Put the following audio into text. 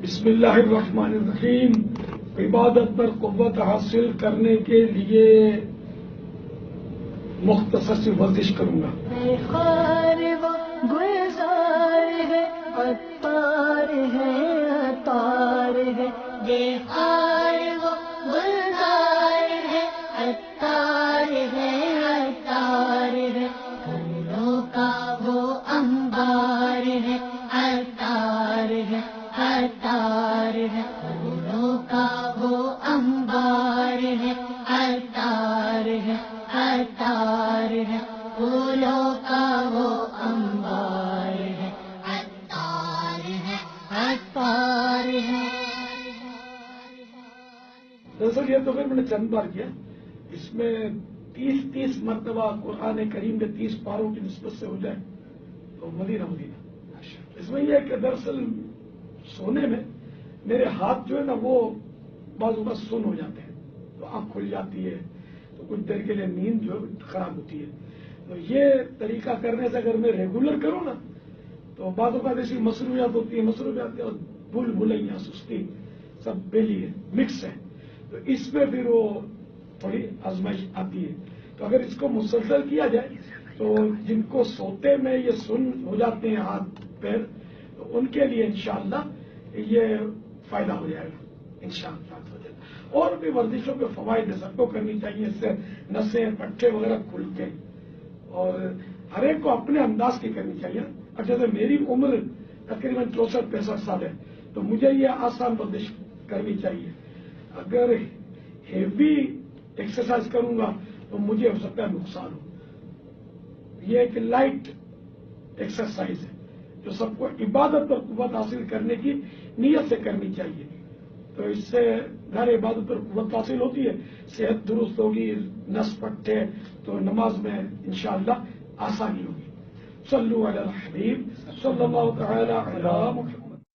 بسم اللہ الرحمن الرحیم. عبادت پر قوت حاصل کرنے کے لیے مختصر سی ورزش کروں گا. خار وہ گلزار ہے عطار ہے عطار ہے، یہ خار وہ گلزار ہے عطار ہے عطار ہے، پھولوں کا وہ انبار ہے عطار ہے عطار ہے، پھولوں کا وہ انبار ہے عطار ہے عطار ہے، پھولوں کا وہ انبار ہے عطار ہے عطار ہے. دراصل یہ تو پھر میں نے چند بار کیا. اس میں 30 مرتبہ قرآن کریم کے 30 پاروں کی نسبت سے ہو جائے تو مدینہ مدینہ. اس میں یہ ہے کہ دراصل سونے میں میرے ہاتھ جو ہے نا وہ بعض اوقات سن ہو جاتے ہیں، تو آنکھ کھل جاتی ہے، تو کچھ دیر کے لیے نیند جو ہے خراب ہوتی ہے. تو یہ طریقہ کرنے سے اگر میں ریگولر کروں نا تو بعض اوقات ایسی مصروفیات ہوتی ہے، مصروفیات اور بھول بھلائیاں سستی سب بیلی ہے، مکس ہے. تو اس میں پھر وہ تھوڑی آزمائش آتی ہے. تو اگر اس کو مسلسل کیا جائے تو جن کو سوتے میں یہ سن ہو جاتے ہیں ہاتھ پیر، تو ان کے لیے انشاءاللہ یہ فائدہ ہو جائے گا انشاءاللہ. اور بھی ورزشوں کے فوائد سب کو کرنی چاہیے، اس سے نسیں پٹھے وغیرہ کھلتے ہیں، اور ہر ایک کو اپنے انداز کی کرنی چاہیے. اب جیسے میری عمر تقریباً 64-65 سال ہے تو مجھے یہ آسان ورزش کرنی چاہیے. اگر ہیوی ایکسرسائز کروں گا تو مجھے ہو سکتا ہے نقصان ہو. یہ ایک لائٹ ایکسرسائز ہے جو سب کو عبادت پر قوت حاصل کرنے کی نیت سے کرنی چاہیے. تو اس سے گھر عبادت پر قوت حاصل ہوتی ہے، صحت درست ہوگی، نس پٹھے تو نماز میں انشاءاللہ آسانی ہوگی. صلو علی الحبیب صلی اللہ تعالی علی محمد.